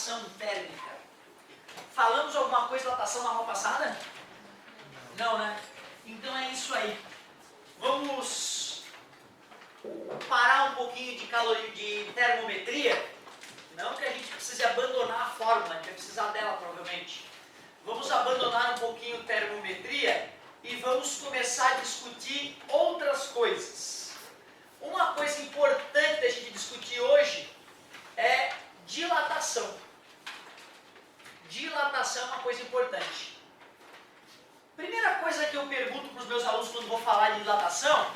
dilatação térmica. Falamos alguma coisa de dilatação na aula passada? Não, né? Então é isso aí. Vamos parar um pouquinho de termometria. Não que a gente precise abandonar a fórmula, a gente vai precisar dela provavelmente. Vamos abandonar um pouquinho termometria e vamos começar a discutir outras coisas. Uma coisa importante da gente discutir hoje é dilatação. Dilatação é uma coisa importante. Primeira coisa que eu pergunto para os meus alunos quando vou falar de dilatação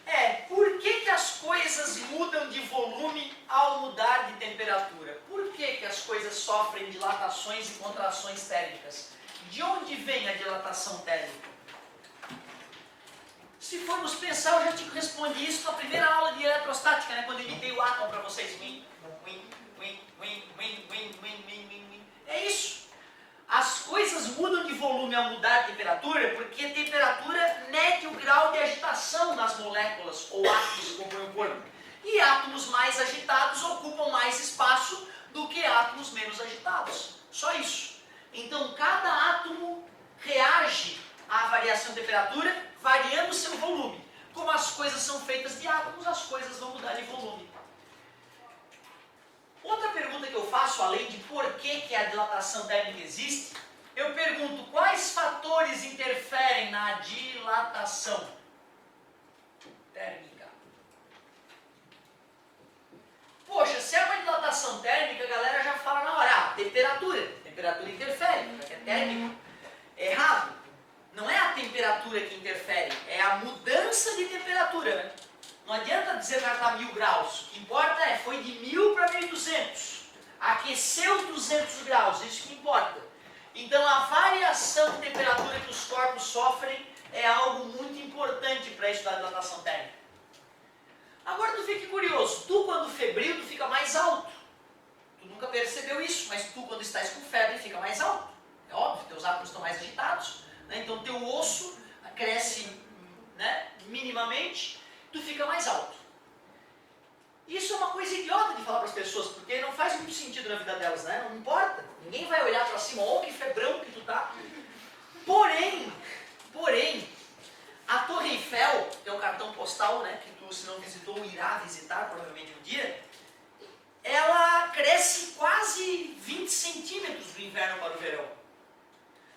é por que as coisas mudam de volume ao mudar de temperatura? Por que as coisas sofrem dilatações e contrações térmicas? De onde vem a dilatação térmica? Se formos pensar, eu já te respondi isso na primeira aula de eletrostática, né? Quando eu imitei o átomo para vocês. É isso. As coisas mudam de volume ao mudar de temperatura porque a temperatura mede o grau de agitação nas moléculas ou átomos que compõem o corpo. E átomos mais agitados ocupam mais espaço do que átomos menos agitados. Só isso. Então, cada átomo reage à variação de temperatura variando o seu volume. Como as coisas são feitas de átomos, as coisas vão mudar de volume. Outra pergunta que eu faço, além de por que a dilatação térmica existe, eu pergunto quais fatores interferem na dilatação térmica. Poxa, se é uma dilatação térmica, a galera já fala na hora, temperatura. Temperatura interfere, porque é térmico. Errado. Não é a temperatura que interfere, é a mudança de temperatura, né? Não adianta dizer que está a 1000 graus. O que importa é, foi de 1000 para 1200. Aqueceu 200 graus, isso que importa. Então a variação de temperatura que os corpos sofrem é algo muito importante para estudar a dilatação térmica. Agora tu fica curioso, tu quando febril tu fica mais alto. Tu nunca percebeu isso, mas tu quando estás com febre fica mais alto. É óbvio, teus átomos estão mais agitados, né? Então teu osso cresce, né, minimamente. Tu fica mais alto. Isso é uma coisa idiota de falar para as pessoas, porque não faz muito sentido na vida delas, né? Não importa. Ninguém vai olhar para cima, oh, que febrão que tu tá. Porém, a Torre Eiffel, que é um cartão postal, né, que tu, se não visitou, irá visitar provavelmente um dia, ela cresce quase 20 centímetros do inverno para o verão.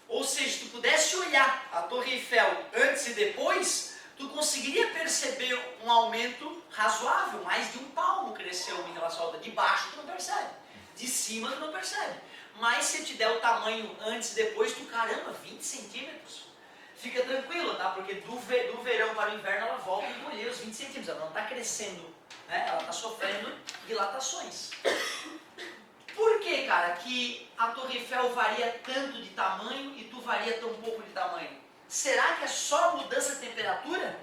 Ou seja, se tu pudesse olhar a Torre Eiffel antes e depois, tu conseguiria perceber um aumento razoável, mais de 1 palmo cresceu em relação à outra. De baixo tu não percebe, de cima tu não percebe. Mas se eu te der o tamanho antes e depois, tu caramba, 20 centímetros. Fica tranquilo, tá? Porque do verão para o inverno ela volta a encolher os 20 centímetros. Ela não está crescendo, né? Ela está sofrendo dilatações. Por que, cara, que a Torre Eiffel varia tanto de tamanho e tu varia tão pouco de tamanho? Será que é só a mudança de temperatura?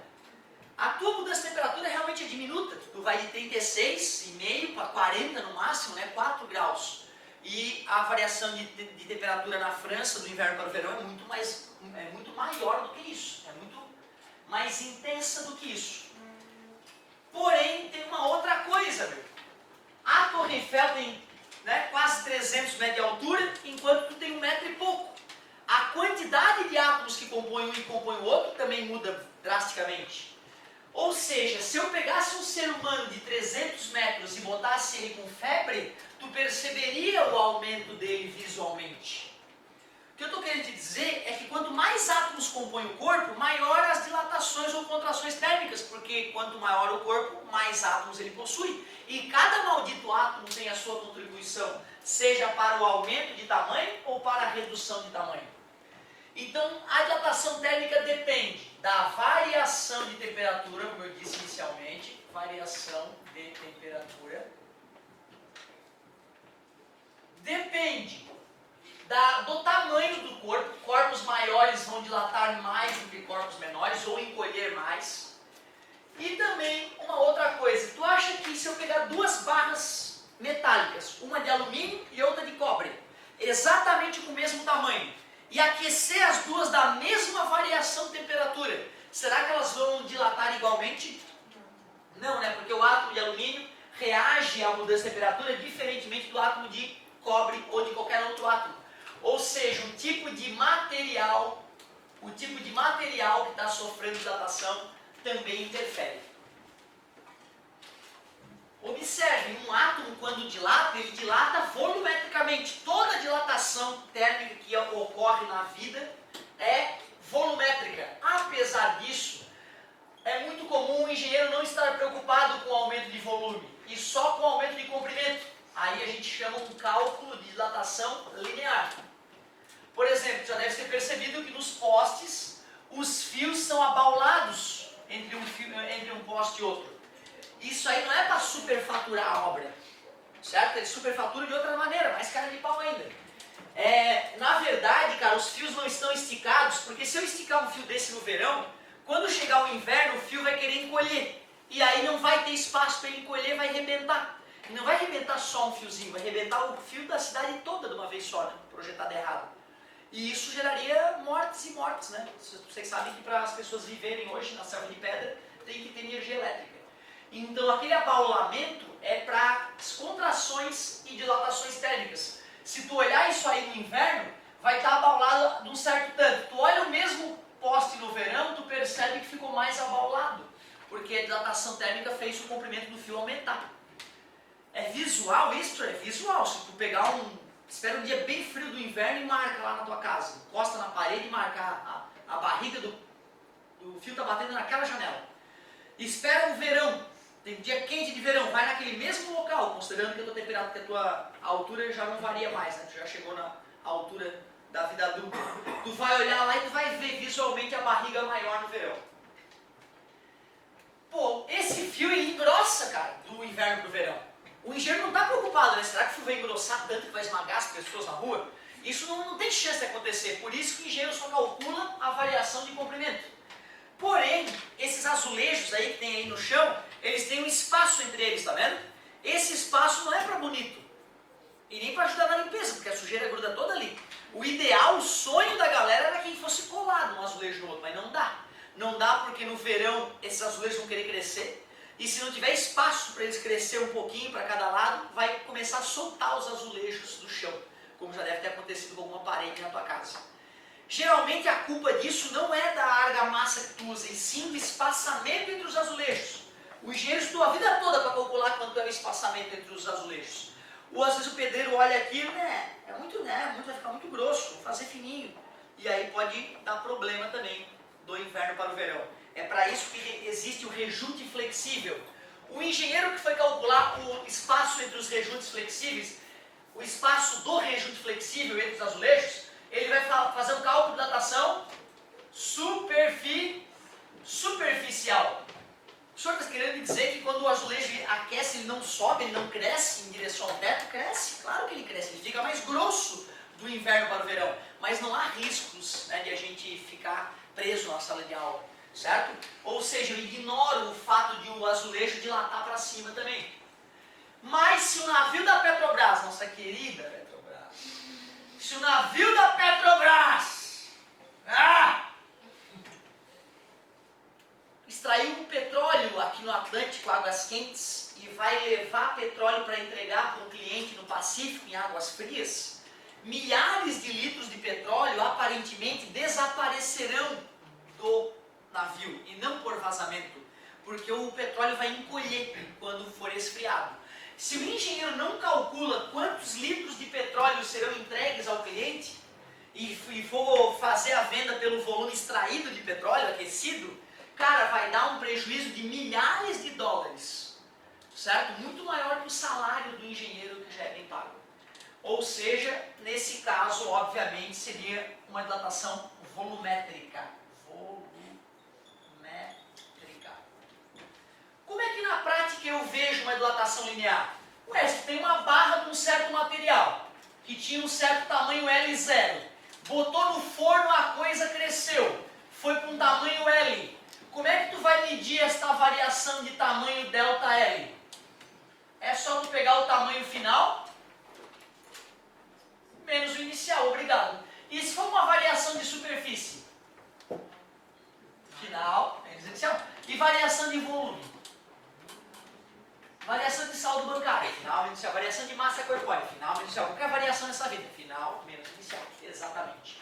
A tua mudança de temperatura realmente é diminuta. Tu vai de 36,5 para 40 no máximo, né? 4 graus. E a variação de temperatura na França, do inverno para o verão, é muito maior do que isso. É muito mais intensa do que isso. Porém, tem uma outra coisa, meu. A Torre Eiffel tem, né, quase 300 metros de altura, enquanto tu tem 1 metro e pouco. A quantidade de átomos que compõem um e compõem o outro também muda drasticamente. Ou seja, se eu pegasse um ser humano de 300 metros e botasse ele com febre, tu perceberia o aumento dele visualmente. O que eu estou querendo te dizer é que quanto mais átomos compõem o corpo, maior as dilatações ou contrações térmicas, porque quanto maior o corpo, mais átomos ele possui. E cada maldito átomo tem a sua contribuição, seja para o aumento de tamanho ou para a redução de tamanho. Então, a dilatação térmica depende da variação de temperatura, como eu disse inicialmente, variação de temperatura. Depende do tamanho do corpo. Corpos maiores vão dilatar mais do que corpos menores ou encolher mais. E também uma outra coisa, tu acha que se eu pegar 2 barras metálicas, uma de alumínio e outra de cobre, exatamente com o mesmo tamanho, e aquecer as duas da mesma variação de temperatura, será que elas vão dilatar igualmente? Não, né? Porque o átomo de alumínio reage à mudança de temperatura diferentemente do átomo de cobre ou de qualquer outro átomo. Ou seja, o tipo de material que está sofrendo dilatação também interfere. Observe, um átomo quando dilata, ele dilata volumetricamente. Toda dilatação térmica que ocorre na vida é volumétrica. Apesar disso, é muito comum o engenheiro não estar preocupado com o aumento de volume e só com o aumento de comprimento. Aí a gente chama um cálculo de dilatação linear. Por exemplo, já deve ter percebido que nos postes os fios são abaulados entre um poste e outro. Isso aí não é para superfaturar a obra, certo? Ele superfatura de outra maneira, mais cara de pau ainda. Na verdade, cara, os fios não estão esticados, porque se eu esticar um fio desse no verão, quando chegar o inverno, o fio vai querer encolher. E aí não vai ter espaço para ele encolher, vai arrebentar. E não vai arrebentar só um fiozinho, vai arrebentar o fio da cidade toda de uma vez só, né? Projetado errado. E isso geraria mortes e mortes, né? Vocês sabem que para as pessoas viverem hoje na selva de pedra, tem que ter energia elétrica. Então aquele abaulamento é para as contrações e dilatações térmicas. Se tu olhar isso aí no inverno, vai estar abaulado de um certo tanto. Tu olha o mesmo poste no verão, tu percebe que ficou mais abaulado, porque a dilatação térmica fez o comprimento do fio aumentar. É visual isso? É visual. Se tu pegar espera um dia bem frio do inverno e marca lá na tua casa, encosta na parede e marca a barriga do fio tá batendo naquela janela. Espera o verão, tem dia quente de verão, vai naquele mesmo local, considerando que a tua temperatura, que a tua altura já não varia mais, né? Tu já chegou na altura da vida adulta. Tu vai olhar lá e tu vai ver visualmente a barriga maior no verão. Pô, esse fio ele engrossa, cara, do inverno pro verão. O engenheiro não está preocupado, né? Será que o fio vai engrossar tanto que vai esmagar as pessoas na rua? Isso não tem chance de acontecer, por isso que o engenheiro só calcula a variação de comprimento. Porém, esses azulejos aí que tem aí no chão, eles têm um espaço entre eles, tá vendo? Esse espaço não é para bonito, e nem para ajudar na limpeza, porque a sujeira gruda toda ali. O ideal, o sonho da galera era que fosse colado um azulejo no outro, mas não dá. Não dá porque no verão esses azulejos vão querer crescer, e se não tiver espaço para eles crescer um pouquinho para cada lado, vai começar a soltar os azulejos do chão, como já deve ter acontecido com alguma parede na tua casa. Geralmente a culpa disso não é da argamassa que tu usa, e sim do espaçamento entre os azulejos. O engenheiro estudou a vida toda para calcular quanto é o espaçamento entre os azulejos. Ou às vezes o pedreiro olha aquilo, vai ficar muito grosso, vou fazer fininho. E aí pode dar problema também do inverno para o verão. É para isso que existe o rejunte flexível. O engenheiro que foi calcular o espaço entre os rejuntes flexíveis, o espaço do rejunte flexível entre os azulejos, ele vai fazer um cálculo de datação superficial. O senhor está querendo dizer que quando o azulejo aquece, ele não sobe, ele não cresce em direção ao teto? Cresce, claro que ele cresce, ele fica mais grosso do inverno para o verão. Mas não há riscos, né, de a gente ficar preso na sala de aula, certo? Ou seja, eu ignoro o fato de o azulejo dilatar para cima também. Mas se o navio da Petrobras, nossa querida Petrobras, se o navio da Petrobras extraiu um petróleo aqui no Atlântico, águas quentes, e vai levar petróleo para entregar para um cliente no Pacífico, em águas frias, milhares de litros de petróleo aparentemente desaparecerão do navio, e não por vazamento, porque o petróleo vai encolher quando for esfriado. Se o engenheiro não calcula quantos litros de petróleo serão entregues ao cliente, e for fazer a venda pelo volume extraído de petróleo aquecido, cara, vai dar um prejuízo de milhares de dólares, certo? Muito maior que o salário do engenheiro que já é bem pago. Ou seja, nesse caso, obviamente, seria uma dilatação volumétrica. Como é que na prática eu vejo uma dilatação linear? Ué, se tem uma barra de um certo material, que tinha um certo tamanho L0, botou no forno, a coisa cresceu, foi para um tamanho L. Como é que tu vai medir esta variação de tamanho ΔL? É só tu pegar o tamanho final menos o inicial, obrigado. E se for uma variação de superfície? Final menos inicial. E variação de volume? Variação de saldo corpóreo, final menos inicial. Qual que é a variação nessa vida? Final menos inicial, exatamente.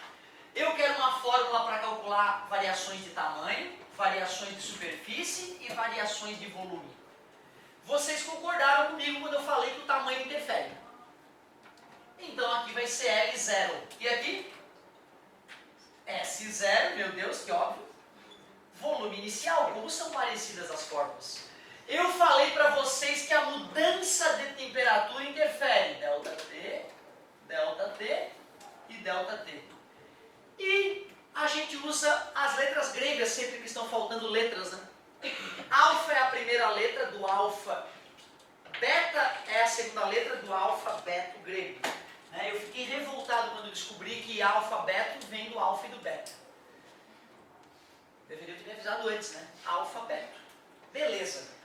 Eu quero uma fórmula para calcular variações de tamanho, variações de superfície e variações de volume. Vocês concordaram comigo quando eu falei que o tamanho interfere. Então aqui vai ser L0. E aqui? S0, meu Deus, que óbvio. Volume inicial, como são parecidas as fórmulas. Eu falei para vocês que a mudança de temperatura interfere. ΔT, ΔT e ΔT. E a gente usa as letras gregas sempre que estão faltando letras, né? Alfa é a primeira letra do alfa. Beta é a segunda letra do alfabeto grego. Eu fiquei revoltado quando descobri que alfabeto vem do alfa e do beta. Deveria ter me avisado antes, né? Alfabeto. Beleza.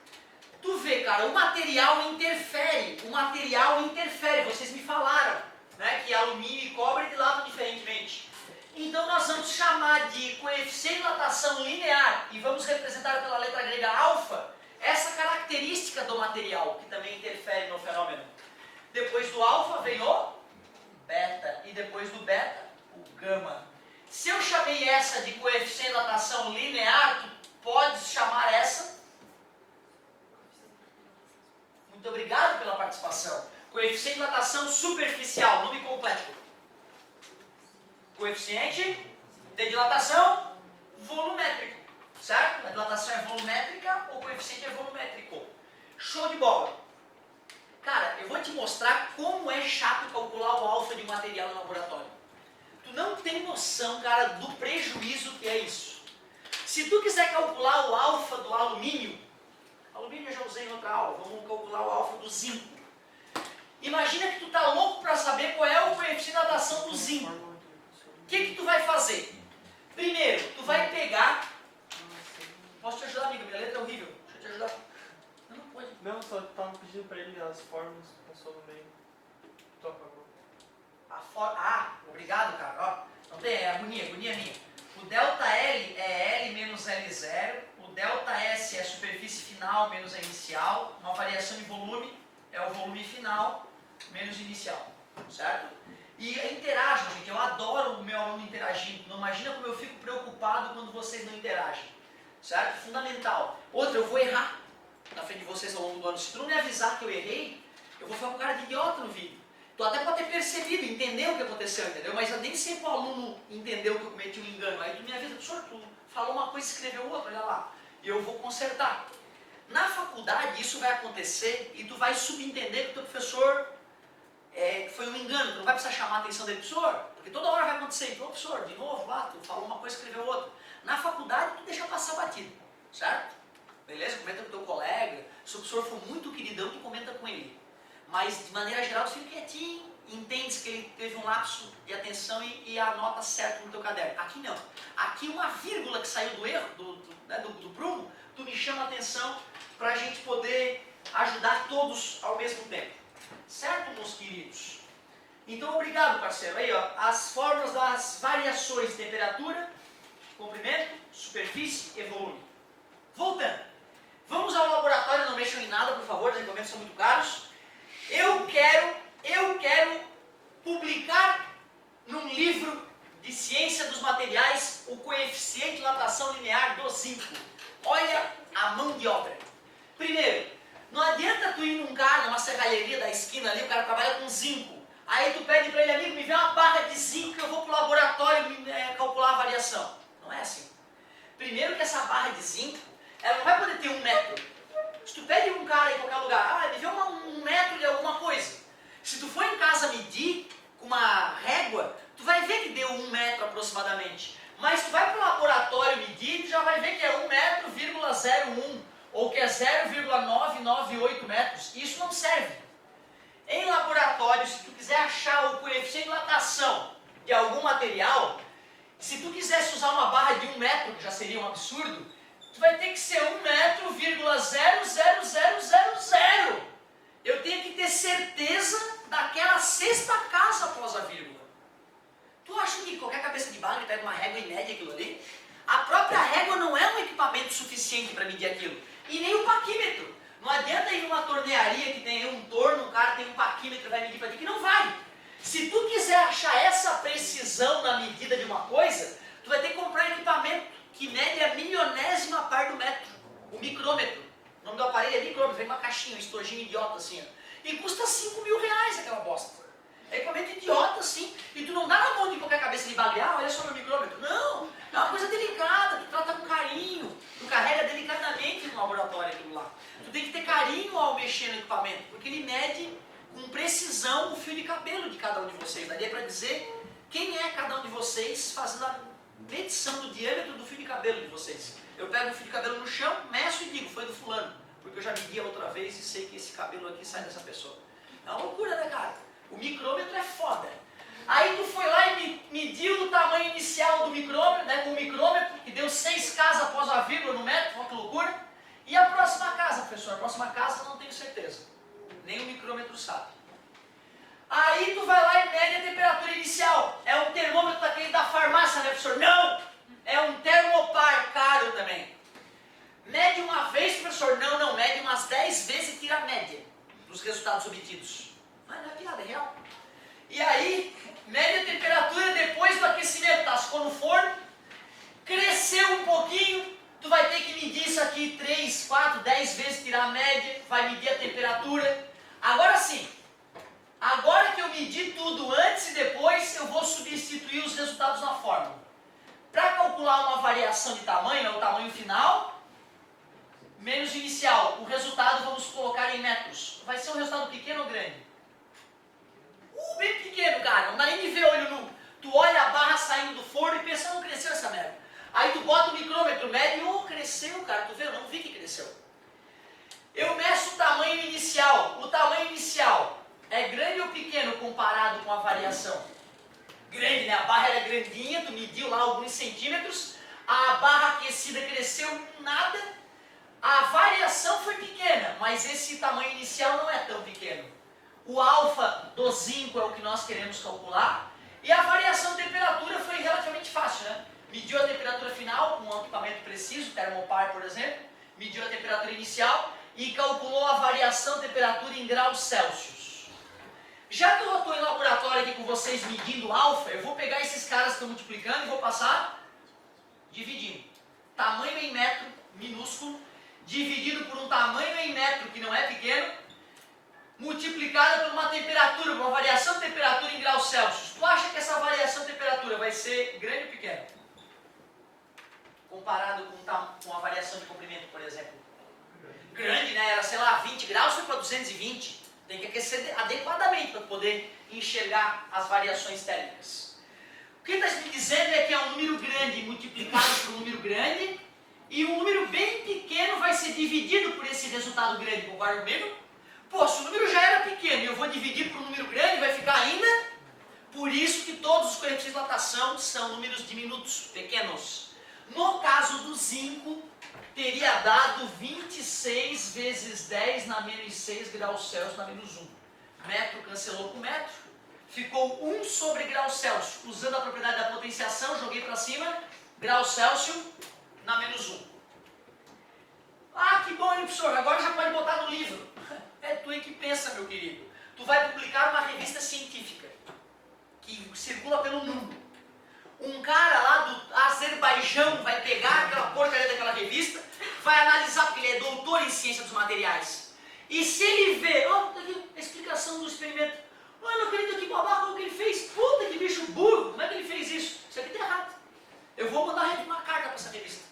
Tu vê, cara, o material interfere. Vocês me falaram, né? Que alumínio e cobre dilatam diferentemente. Então nós vamos chamar de coeficiente de dilatação linear e vamos representar pela letra grega alfa essa característica do material que também interfere no fenômeno. Depois do alfa vem o beta e depois do beta o gama. Se eu chamei essa de coeficiente de dilatação linear, tu podes chamar essa. Muito obrigado pela participação. Coeficiente de dilatação superficial, nome completo. Coeficiente de dilatação volumétrico, certo? A dilatação é volumétrica, o coeficiente é volumétrico. Show de bola. Cara, eu vou te mostrar como é chato calcular o alfa de um material no laboratório. Tu não tem noção, cara, do prejuízo que é isso. Se tu quiser calcular o alfa do alumínio eu já usei em outra aula, vamos calcular o alfa do zinco. Imagina que tu tá louco para saber qual é o coeficiente de dilatação do zinco. O que tu vai fazer? Primeiro, tu vai pegar... Posso te ajudar, amigo? Minha letra é horrível. Deixa eu te ajudar. Não pode. Não, só tava pedindo pra ele as fórmulas, passou no meio. Tu apagou. Obrigado, cara. Ó, não tem, é agonia minha. O ΔL é L menos L0. O ΔS é a superfície final menos a inicial. Uma variação de volume é o volume final menos inicial. Certo? E interajam, gente. Eu adoro o meu aluno interagindo. Não imagina como eu fico preocupado quando vocês não interagem. Certo? Fundamental. Outra, eu vou errar na frente de vocês ao longo do ano. Se tu não me avisar que eu errei, eu vou ficar com cara de idiota no vídeo. Tu até pode ter percebido, entendeu o que aconteceu, entendeu? Mas nem sempre o aluno entendeu que eu cometi um engano. Aí tu me avisa, professor, tu falou uma coisa e escreveu outra, olha lá. E eu vou consertar. Na faculdade isso vai acontecer e tu vai subentender que o teu professor foi um engano. Tu não vai precisar chamar a atenção dele, professor, porque toda hora vai acontecer. Então, professor, de novo lá, tu falou uma coisa e escreveu outra. Na faculdade tu deixa passar batido, certo? Beleza? Comenta com o teu colega. Se o professor for muito queridão, tu comenta com ele. Mas, de maneira geral, tu fica quietinho, entende que ele teve um lapso de atenção e anota certo no teu caderno. Aqui não. Aqui uma vírgula que saiu do erro, do prumo, tu me chama a atenção para a gente poder ajudar todos ao mesmo tempo. Certo, meus queridos? Então, obrigado, parceiro. Aí, ó, as fórmulas das variações de temperatura, comprimento, superfície e volume. Voltando. Vamos ao laboratório, não mexam em nada, por favor, os equipamentos são muito caros. Eu quero publicar num livro de ciência dos materiais o coeficiente de dilatação linear do zinco. Olha a mão de obra. Primeiro, não adianta tu ir num cara, numa serralheria da esquina ali, o cara trabalha com zinco. Aí tu pede para ele, amigo, me vê uma barra de zinco que eu vou pro laboratório calcular a variação. Não é assim. Primeiro que essa barra de zinco, ela não vai poder ter 1 metro. Se tu pede um cara em qualquer lugar, me vê 1 metro de alguma coisa. Se tu for em casa medir com uma régua, tu vai ver que deu 1 metro aproximadamente. Mas tu vai para o laboratório medir, tu já vai ver que é 1,01 ou que é 0,998 metros. Isso não serve. Em laboratório, se tu quiser achar o coeficiente de dilatação de algum material, se tu quisesse usar uma barra de 1 metro, que já seria um absurdo, tu vai ter que ser 1 metro, 0,00000. Eu tenho que ter certeza daquela sexta casa após a vírgula. Tu acha que qualquer cabeça de barra pega uma régua e mede aquilo ali? A própria régua não é um equipamento suficiente para medir aquilo. E nem o paquímetro. Não adianta ir numa tornearia que tem um torno, um cara tem um paquímetro que vai medir para ti, que não vai. Se tu quiser achar essa precisão na medida de uma coisa, tu vai ter que comprar equipamento que mede a milionésima parte do metro, o micrômetro. O nome do aparelho é micrômetro, vem uma caixinha, um estojinho idiota assim, ó. E custa 5 mil reais aquela bosta. É equipamento idiota assim, e tu não dá na mão de qualquer cabeça de bagulho, olha só meu micrômetro. Não, é uma coisa delicada, tu trata com carinho, tu carrega delicadamente no laboratório aquilo lá. Tu tem que ter carinho ao mexer no equipamento, porque ele mede com precisão o fio de cabelo de cada um de vocês. Daria para dizer quem é cada um de vocês fazendo a medição do diâmetro do fio de cabelo de vocês. Eu pego o fio de cabelo no chão, meço e digo, foi do fulano, porque eu já medi a outra vez e sei que esse cabelo aqui sai dessa pessoa. É uma loucura, né, cara? O micrômetro é foda. Aí tu foi lá e mediu o tamanho inicial do micrômetro, né, com o micrômetro, que deu 6 casas após a vírgula no metro, olha que loucura. E a próxima casa, professor? A próxima casa eu não tenho certeza. Nem o micrômetro sabe. Aí tu vai lá e mede a temperatura inicial. É um termômetro daquele da farmácia, né, professor? Não! É um termopar caro também. Mede uma vez, professor? Não, não. Mede umas 10 vezes e tira a média dos resultados obtidos. Mas não é piada, é real. E aí, mede a temperatura depois do aquecimento. Tá? Ficou no forno, cresceu um pouquinho, tu vai ter que medir isso aqui 3, 4, 10 vezes, tirar a média, vai medir a temperatura. Agora sim, agora que eu medi tudo antes e depois, eu vou substituir os resultados na fórmula. Para calcular uma variação de tamanho, é o tamanho final, menos o inicial. O resultado vamos colocar em metros. Vai ser um resultado pequeno ou grande? Bem pequeno, cara. Não dá nem de ver olho nu. Tu olha a barra saindo do forno e pensa, não cresceu essa merda. Aí tu bota o micrômetro, mede, cresceu, cara. Tu vê? Eu não vi que cresceu. Eu meço o tamanho inicial. O tamanho inicial é grande ou pequeno comparado com a variação? Grande, né? A barra era grandinha, tu mediu lá alguns centímetros. A barra aquecida cresceu nada. A variação foi pequena, mas esse tamanho inicial não é tão pequeno. O alfa do zinco é o que nós queremos calcular. E a variação de temperatura foi relativamente fácil, né? Mediu a temperatura final com um equipamento preciso, termopar, por exemplo. Mediu a temperatura inicial e calculou a variação de temperatura em graus Celsius. Já que eu estou em laboratório aqui com vocês medindo alfa, eu vou pegar esses caras que estão multiplicando e vou passar dividindo. Tamanho em metro, minúsculo, dividido por um tamanho em metro, que não é pequeno, multiplicada por uma temperatura, uma variação de temperatura em graus Celsius. Tu acha que essa variação de temperatura vai ser grande ou pequena? Comparado com a variação de comprimento, por exemplo. Grande, né? Era, sei lá, 20 graus, foi para 220. Tem que aquecer adequadamente para poder enxergar as variações térmicas. O que está me dizendo é que é um número grande multiplicado por um número grande, e um número bem pequeno vai ser dividido por esse resultado grande. Concorda comigo? Pô, se o número já era pequeno e eu vou dividir por um número grande, vai ficar ainda? Por isso que todos os coeficientes de dilatação são números diminutos, pequenos. No caso do zinco, teria dado 26 vezes 10 na menos 6 graus Celsius na menos 1. Metro cancelou com metro, ficou 1 sobre graus Celsius. Usando a propriedade da potenciação, joguei para cima, graus Celsius na menos 1. Ah, que bom, hein, professor, agora já pode botar no livro. É tu aí que pensa, meu querido. Tu vai publicar uma revista científica que circula pelo mundo. Um cara lá do Azerbaijão vai pegar aquela porcaria daquela revista, vai analisar, porque ele é doutor em ciência dos materiais. E se ele vê, tá aqui a explicação do experimento. Eu não acredito que babaca o que ele fez. Puta que bicho burro, como é que ele fez isso? Isso aqui tá errado. Eu vou mandar uma carta para essa revista.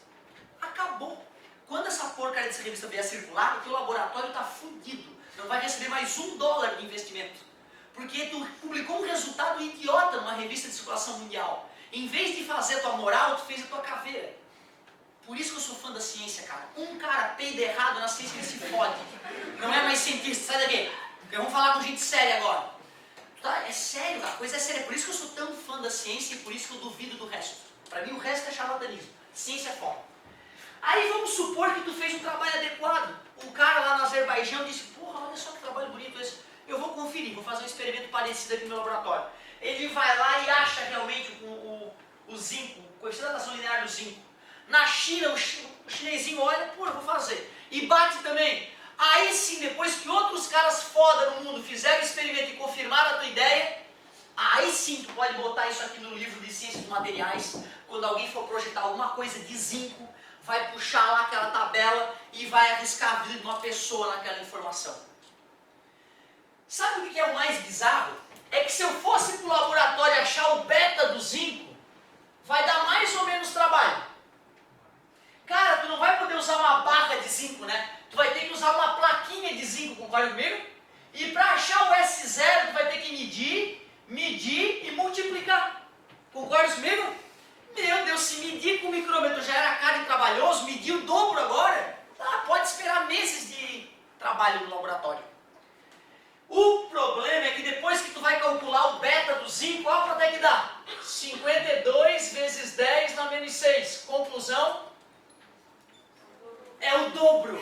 Acabou. Quando essa porcaria dessa revista vier circular, o teu laboratório está fudido. Não vai receber mais $1 de investimento. Porque tu publicou um resultado idiota numa revista de circulação mundial. Em vez de fazer a tua moral, tu fez a tua caveira. Por isso que eu sou fã da ciência, cara. Um cara peida errado na ciência, ele se fode. Não é mais cientista, sai daqui. Vamos falar com gente séria agora. Tá? É sério, a coisa é séria. Por isso que eu sou tão fã da ciência e por isso que eu duvido do resto. Para mim o resto é charlatanismo. Ciência é foda. Aí vamos supor que tu fez um trabalho adequado. Um cara lá no Azerbaijão disse, porra, olha só que trabalho bonito esse. Eu vou conferir, vou fazer um experimento parecido aqui no meu laboratório. Ele vai lá e acha realmente o zinco, o coeficiente de dilatação linear do zinco. Na China, o chinesinho olha, pô, eu vou fazer. E bate também. Aí sim, depois que outros caras foda no mundo fizeram o experimento e confirmaram a tua ideia, aí sim tu pode botar isso aqui no livro de ciências dos materiais. Quando alguém for projetar alguma coisa de zinco, vai puxar lá aquela tabela e vai arriscar a vida de uma pessoa naquela informação. Sabe o que é o mais bizarro? É que se eu fosse para o laboratório achar o beta do zinco, vai dar mais ou menos trabalho. Cara, tu não vai poder usar uma barra de zinco, né? Tu vai ter que usar uma plaquinha de zinco, concorda comigo? E para achar o S0, tu vai ter que medir e multiplicar. Concorda comigo? Meu Deus, se medir com o micrômetro já era caro e trabalhoso, medir o dobro agora, pode esperar meses de trabalho no laboratório. O problema é que depois que tu vai calcular o beta do zinco, olha quanto é que dá. 52 vezes 10 na menos 6. Conclusão? É o dobro.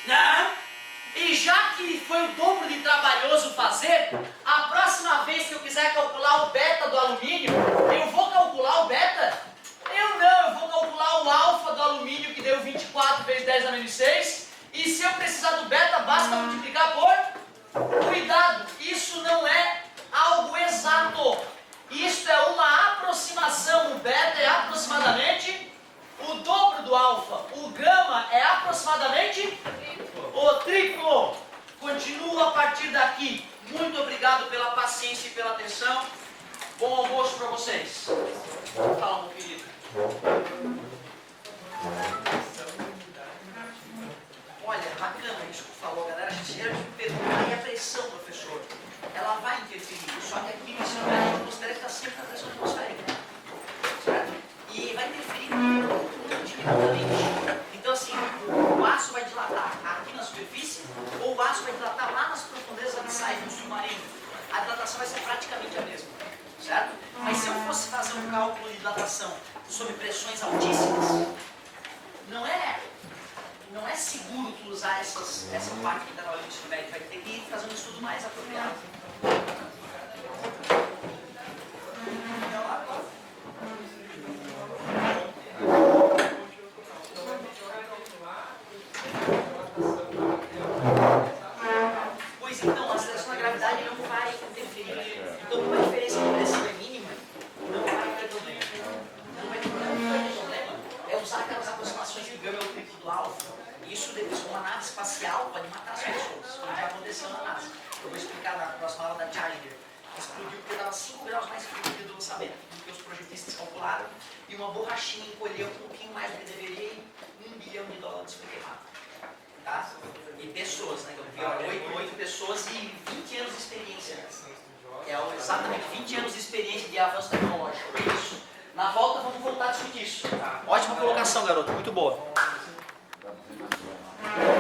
Né? E já que foi o dobro de trabalhoso fazer, a próxima vez que eu quiser calcular o beta do alumínio, eu vou calcular o beta? Eu vou calcular o alfa do alumínio, que deu 24 vezes 10 na menos 6. E se eu precisar do beta, basta multiplicar por... Cuidado, isso não é algo exato. Isso é uma aproximação. O beta é aproximadamente o dobro do alfa. O gama é aproximadamente o triplo. Continua a partir daqui. Muito obrigado pela paciência e pela atenção. Bom almoço para vocês. Calma, querido. Olha, bacana isso que falou, galera. A gente geralmente pergunta, e a pressão, professor? Ela vai interferir. Só que aqui no ensino médio eu considero que está sempre na pressão atmosférica. Certo? E vai interferir muito diretamente. Então, assim, o aço vai dilatar aqui na superfície, ou o aço vai dilatar lá nas profundezas abissais do submarino. A dilatação vai ser praticamente a mesma. Certo? Mas se eu fosse fazer um cálculo de dilatação sob pressões altíssimas, não é seguro tu usar essa parte que está na ensino médio. Vai ter que fazer um estudo mais apropriado. Pois então, a aceleração da gravidade não vai interferir. Então, como a diferença de pressão é mínima, não vai ter problema. Não vai ter problema. É usar aquelas aproximações que gama é o triplo do alfa. Isso, depois, com uma nave espacial, pode matar as pessoas, como já aconteceu na NASA. Eu vou explicar na próxima aula da Challenger. Explodiu porque estava 5 graus mais frio do lançamento, do que os projetistas calcularam, e uma borrachinha encolheu um pouquinho mais do que deveria e $1 bilhão foi queimado. Tá? E pessoas, né? Eu vi 8 pessoas e 20 anos de experiência. É exatamente 20 anos de experiência de avanço tecnológico. É isso. Na volta, vamos voltar a discutir isso. Ótima colocação, garoto. Muito boa.